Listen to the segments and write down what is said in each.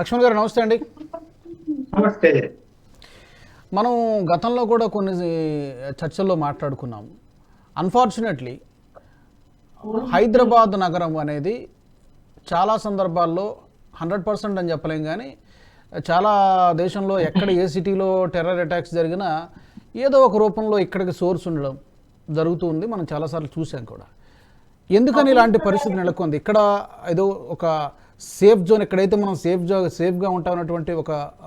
లక్ష్మణ్ గారు నమస్తే అండి. నమస్తే. మనం గతంలో కూడా కొన్ని చర్చల్లో మాట్లాడుకున్నాం. అన్ఫార్చునేట్లీ హైదరాబాద్ నగరం అనేది చాలా సందర్భాల్లో 100% అని చెప్పలేం, కానీ చాలా దేశంలో ఎక్కడ ఏ సిటీలో టెర్రర్ అటాక్స్ జరిగినా ఏదో ఒక రూపంలో ఇక్కడికి సోర్స్ ఉండడం జరుగుతూ ఉంది. మనం చాలాసార్లు చూసాం కూడా. ఎందుకని ఇలాంటి పరిస్థితి నెలకొంది? ఇక్కడ ఏదో ఒక సేఫ్ జోన్, ఎక్కడైతే మనం సేఫ్గా ఉంటామన్నటువంటి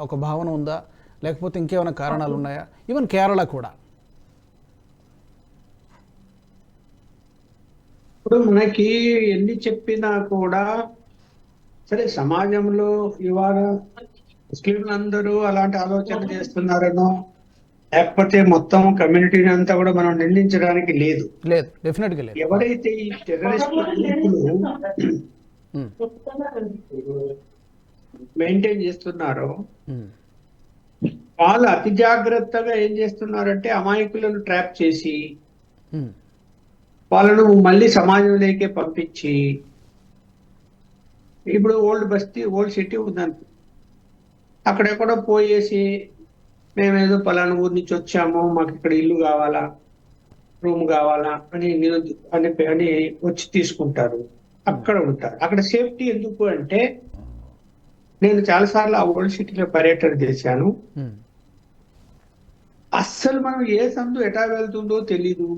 ఒక భావన ఉందా, లేకపోతే ఇంకేమైనా కారణాలు ఉన్నాయా? ఈవెన్ కేరళ కూడా. ఇప్పుడు మనకి ఎన్ని చెప్పినా కూడా సరే, సమాజంలో ఇవాళ ముస్లింలందరూ అలాంటి ఆలోచన చేస్తున్నారనో లేకపోతే మొత్తం కమ్యూనిటీని అంతా కూడా మనం నిందించడానికి లేదు. డెఫినెట్గా లేదు. ఎవరైతే ఈ టెర్రరిస్ట్ గ్రూపులు మెయింటైన్ చేస్తున్నారో వాళ్ళు అతి జాగ్రత్తగా ఏం చేస్తున్నారంటే అమాయకులను ట్రాప్ చేసి వాళ్ళను మళ్ళీ సమాజంలోకే పంపించి, ఇప్పుడు ఓల్డ్ సిటీ ఉందనుకో, అక్కడెక్కడో పోయేసి మేమేదో పలానా ఊరి నుంచి వచ్చాము, మాకు ఇక్కడ ఇల్లు కావాలా, రూమ్ కావాలా అని అని వచ్చి తీసుకుంటారు, అక్కడ ఉంటారు. అక్కడ సేఫ్టీ ఎందుకు అంటే, నేను చాలాసార్లు ఆ ఓల్డ్ సిటీలో పర్యటన చేశాను. అస్సలు మనం ఏ సందు ఎటా వెళ్తుందో తెలీదు.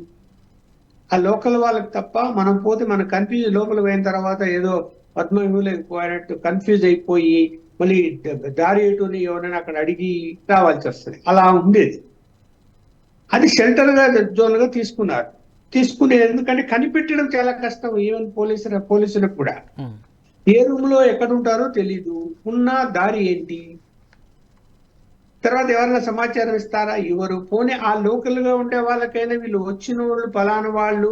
ఆ లోకల్ వాళ్ళకి తప్ప మనం పోతే మన కన్ఫ్యూజ్, లోపల పోయిన తర్వాత ఏదో పద్మవ్యూలేకపోయినట్టు కన్ఫ్యూజ్ అయిపోయి మళ్ళీ దారి ఎటుని ఎవరైనా అక్కడ అడిగి రావాల్సి వస్తుంది. అలా ఉండేది. అది షెల్టర్ గా జోన్ గా తీసుకునేది. ఎందుకంటే కనిపెట్టడం చాలా కష్టం. ఈవెన్ పోలీసులకు కూడా ఏ రూమ్ లో ఎక్కడ ఉంటారో తెలీదు, ఉన్న దారి ఏంటి, తర్వాత ఎవరైనా సమాచారం ఇస్తారా, ఎవరు పోనీ ఆ లోకల్ గా ఉండే వాళ్ళకైనా వీళ్ళు వచ్చిన వాళ్ళు పలానా వాళ్ళు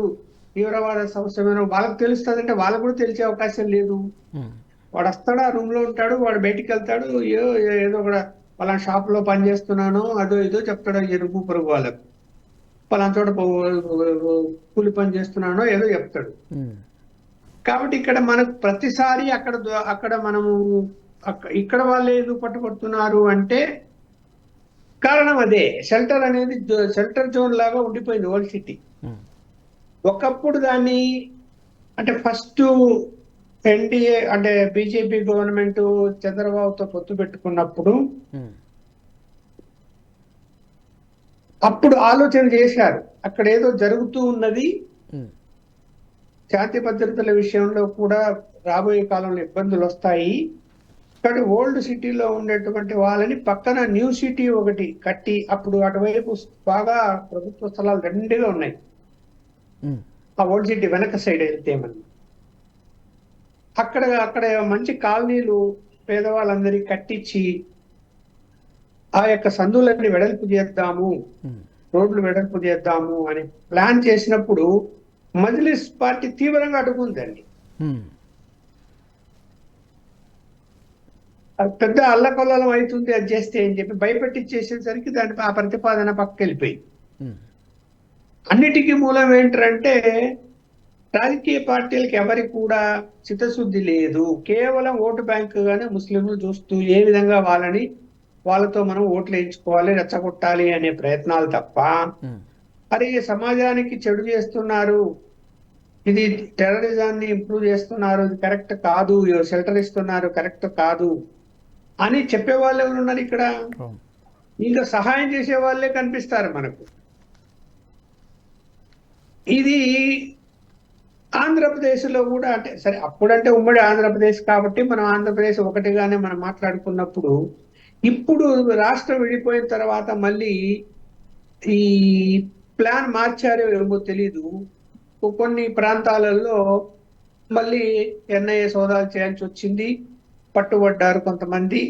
తీవ్రవాద సంస్థమైన వాళ్ళకి తెలుస్తుంది, వాళ్ళకు కూడా తెలిసే అవకాశం లేదు. వాడు వస్తాడు, ఆ రూమ్ లో ఉంటాడు, వాడు బయటికి వెళ్తాడు, ఏదో కూడా పలానా షాప్ లో పని చేస్తున్నాను అదో ఏదో చెప్తాడు. ఎరుపు పొరుగు వాళ్ళకు పలానా చోట కూలి పని చేస్తున్నానో ఏదో చెప్తాడు. కాబట్టి ఇక్కడ మనకు ప్రతిసారి అక్కడ మనము ఇక్కడ వాళ్ళు ఏదో పట్టుబడుతున్నారు అంటే కారణం అదే. షెల్టర్ జోన్ లాగా ఉండిపోయింది ఓల్డ్ సిటీ. ఒకప్పుడు దాన్ని అంటే ఫస్ట్ ఎన్డీఏ అంటే బీజేపీ గవర్నమెంట్ చంద్రబాబుతో పొత్తు పెట్టుకున్నప్పుడు అప్పుడు ఆలోచన చేశారు, అక్కడ ఏదో జరుగుతూ ఉన్నది, శాంతి భద్రతల విషయంలో కూడా రాబోయే కాలంలో ఇబ్బందులు వస్తాయి. కానీ ఓల్డ్ సిటీలో ఉండేటువంటి వాళ్ళని పక్కన న్యూ సిటీ ఒకటి కట్టి, అప్పుడు అటువైపు బాగా ప్రభుత్వ స్థలాలు దండిగా ఉన్నాయి. ఆ ఓల్డ్ సిటీ వెనక సైడ్ వెళ్తే మనం అక్కడ మంచి కాలనీలు పేదవాళ్ళందరికీ కట్టించి ఆ యొక్క సందులన్నీ వెడల్పు చేద్దాము, రోడ్లు వెడల్పు చేద్దాము అని ప్లాన్ చేసినప్పుడు మజ్లిస్ పార్టీ తీవ్రంగా అడ్డుకుందండి. పెద్ద అల్లకొల్లం అవుతుంది అది చేస్తే అని చెప్పి భయపెట్టించేసేసరికి దాని ఆ ప్రతిపాదన పక్కకి వెళ్ళిపోయింది. అన్నిటికీ మూలం ఏంటంటే రాజకీయ పార్టీలకు ఎవరికి కూడా చిత్తశుద్ధి లేదు. కేవలం ఓటు బ్యాంకు గానే ముస్లింలు చూస్తూ ఏ విధంగా వాళ్ళతో మనం ఓట్లు వేయించుకోవాలి, రెచ్చగొట్టాలి అనే ప్రయత్నాలు తప్ప, అరే సమాజానికి చెడు చేస్తున్నారు, ఇది టెర్రరిజాన్ని ఇంప్రూవ్ చేస్తున్నారు, ఇది కరెక్ట్ కాదు, షెల్టర్ ఇస్తున్నారు కరెక్ట్ కాదు అని చెప్పే వాళ్ళు ఎవరు ఉన్నారు ఇక్కడ? ఇంకా సహాయం చేసే వాళ్ళే కనిపిస్తారు మనకు. ఇది ఆంధ్రప్రదేశ్లో కూడా అంటే సరే, అప్పుడంటే ఉమ్మడి ఆంధ్రప్రదేశ్ కాబట్టి మనం ఆంధ్రప్రదేశ్ ఒకటిగానే మనం మాట్లాడుకున్నప్పుడు, ఇప్పుడు రాష్ట్రం విడిపోయిన తర్వాత మళ్ళీ ఈ ప్లాన్ మార్చారో ఏమో తెలీదు. కొన్ని ప్రాంతాలలో మళ్ళీ ఎన్ఐఏ సోదాలు చేయాల్సి వచ్చింది, పట్టుబడ్డారు కొంతమంది.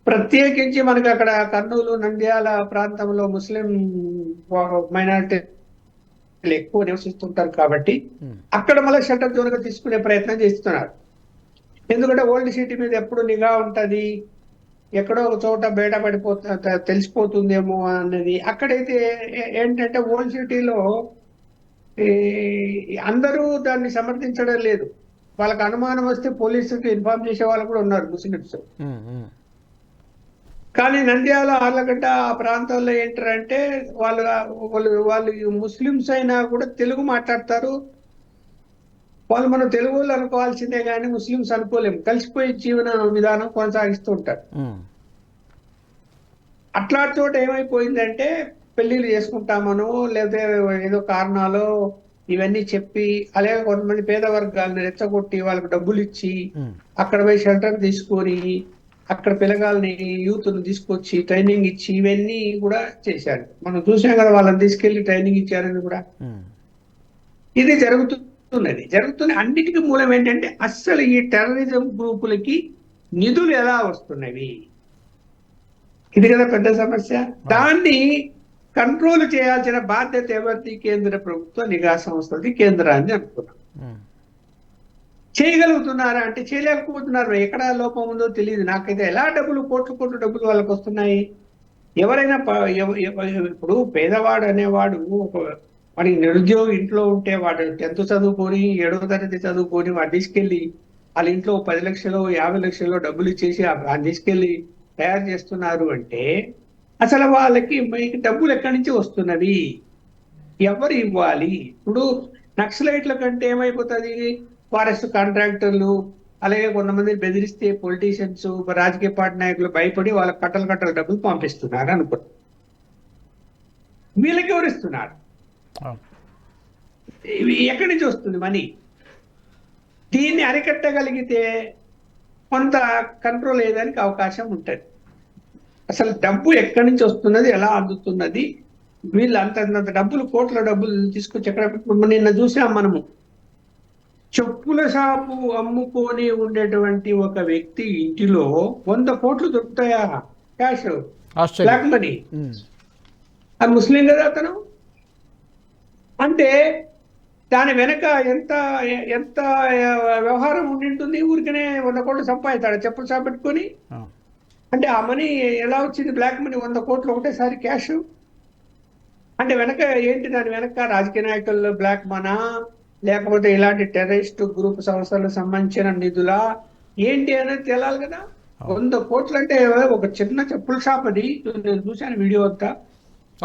ప్రత్యేకించి మనకి అక్కడ కర్నూలు, నంద్యాల ప్రాంతంలో ముస్లిం మైనారిటీ ఎక్కువ నివసిస్తుంటారు కాబట్టి అక్కడ మళ్ళీ షెల్టర్ జోన్ గా తీసుకునే ప్రయత్నం చేస్తున్నారు. ఎందుకంటే ఓల్డ్ సిటీ మీద ఎప్పుడు నిఘా ఉంటది, ఎక్కడో ఒక చోట బయట తెలిసిపోతుందేమో అన్నది. అక్కడైతే ఏంటంటే ఓల్డ్ సిటీలో అందరూ దాన్ని సమర్థించడం లేదు. వాళ్ళకి అనుమానం వస్తే పోలీసులకు ఇన్ఫార్మ్ చేసే వాళ్ళు కూడా ఉన్నారు ముస్లిమ్స్. కానీ నంద్యాల, ఆర్లగడ్డ ఆ ప్రాంతాల్లో ఏంటారంటే వాళ్ళు వాళ్ళు వాళ్ళు ముస్లిమ్స్ అయినా కూడా తెలుగు మాట్లాడతారు. వాళ్ళు మనం తెలుగు వాళ్ళు అనుకోవాల్సిందే కానీ ముస్లిమ్స్ అనుకోలేము. కలిసిపోయి జీవన విధానం కొనసాగిస్తూ ఉంటారు. అట్లాంటి చోట ఏమైపోయిందంటే పెళ్లిళ్ళు చేసుకుంటామనో లేదా ఏదో కారణాలు ఇవన్నీ చెప్పి, అలాగే కొంతమంది పేద వర్గాలను రెచ్చగొట్టి వాళ్ళకి డబ్బులు ఇచ్చి అక్కడ పోయి షెల్టర్ తీసుకొని అక్కడ పిల్లగాల్ని యూత్ను తీసుకొచ్చి ట్రైనింగ్ ఇచ్చి ఇవన్నీ కూడా చేశారు. మనం చూసాం కదా, వాళ్ళని తీసుకెళ్లి ట్రైనింగ్ ఇచ్చారని కూడా. ఇది జరుగుతున్న అన్నిటికీ మూలం ఏంటంటే అస్సలు ఈ టెర్రరిజం గ్రూపులకి నిధులు ఎలా వస్తున్నవి, ఇది కదా పెద్ద సమస్య. దాన్ని కంట్రోల్ చేయాల్సిన బాధ్యత ఎవరిది? కేంద్ర ప్రభుత్వ నిఘా సంస్థది, కేంద్రాన్ని అనుకున్నాం. చేయగలుగుతున్నారా అంటే చేయలేకపోతున్నారు. ఎక్కడ లోపం ఉందో తెలియదు నాకైతే. ఎలా కోట్ల డబ్బులు వాళ్ళకి వస్తున్నాయి? ఎవరైనా ఇప్పుడు పేదవాడు అనేవాడు వాడికి నిరుద్యోగి ఇంట్లో ఉంటే వాడు 10th చదువుకొని 7వ తరగతి చదువుకొని వాడు తీసుకెళ్లి వాళ్ళ ఇంట్లో 10 లక్షలు 50 లక్షలు డబ్బులు ఇచ్చేసి వాడిని తీసుకెళ్లి తయారు చేస్తున్నారు అంటే అసలు వాళ్ళకి డబ్బులు ఎక్కడి నుంచి వస్తున్నవి, ఎవరు ఇవ్వాలి? ఇప్పుడు నక్సలైట్ల కంటే ఏమైపోతుంది, ఫారెస్ట్ కాంట్రాక్టర్లు అలాగే కొంతమంది బెదిరిస్తే పొలిటీషియన్స్, రాజకీయ పార్టీ నాయకులు భయపడి వాళ్ళకి కట్టలు డబ్బులు పంపిస్తున్నారు అనుకో. వీళ్ళకి ఎవరు ఇస్తున్నారు? ఎక్కడి నుంచి వస్తుంది మనీ? దీన్ని అరికట్టగలిగితే కొంత కంట్రోల్ అయ్యేదానికి అవకాశం ఉంటుంది. అసలు డబ్బు ఎక్కడి నుంచి వస్తున్నది, ఎలా అందుతున్నది, వీళ్ళు అంత డబ్బులు కోట్ల డబ్బులు తీసుకొచ్చి ఎక్కడ. నిన్న చూసాం మనము, చెప్పుల షాపు అమ్ముకొని ఉండేటువంటి ఒక వ్యక్తి ఇంటిలో 100 కోట్లు దొరుకుతాయా క్యాష్, బ్లాక్ మనీ. అది ముస్లిం కదా అతను. అంటే దాని వెనక ఎంత ఎంత వ్యవహారం ఉండింటుంది. ఊరికనే 100 కోట్లు సంపాదిస్తాడు చెప్పుల షాప్ పెట్టుకొని. అంటే ఆ మనీ ఎలా వచ్చింది? బ్లాక్ మనీ 100 కోట్లు ఒకటేసారి క్యాష్. అంటే వెనక ఏంటి? దాని వెనక రాజకీయ నాయకుల్లో బ్లాక్ మనా, లేకపోతే ఇలాంటి టెర్రరిస్ట్ గ్రూప్ సంస్థలకు సంబంధించిన నిధులా ఏంటి అనేది తేలాలి కదా. 100 కోట్లు అంటే ఒక చిన్న చెప్పుల షాప్ అది. నేను చూశాను వీడియో అంతా.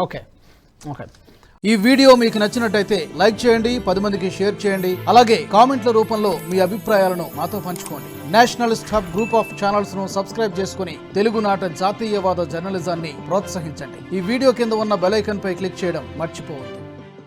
ఓకే. ఈ వీడియో మీకు నచ్చినట్టయితే లైక్ చేయండి, 10 మందికి షేర్ చేయండి. అలాగే కామెంట్ల రూపంలో మీ అభిప్రాయాలను మాతో పంచుకోండి. Nationalist hub group of channels ను సబ్స్క్రైబ్ చేసుకుని తెలుగునాట జాతీయవాద జర్నలిజాన్ని ప్రోత్సహించండి. ఈ వీడియో కింద ఉన్న బెల్ ఐకాన్ పై క్లిక్ చేయడం మర్చిపోవద్దు.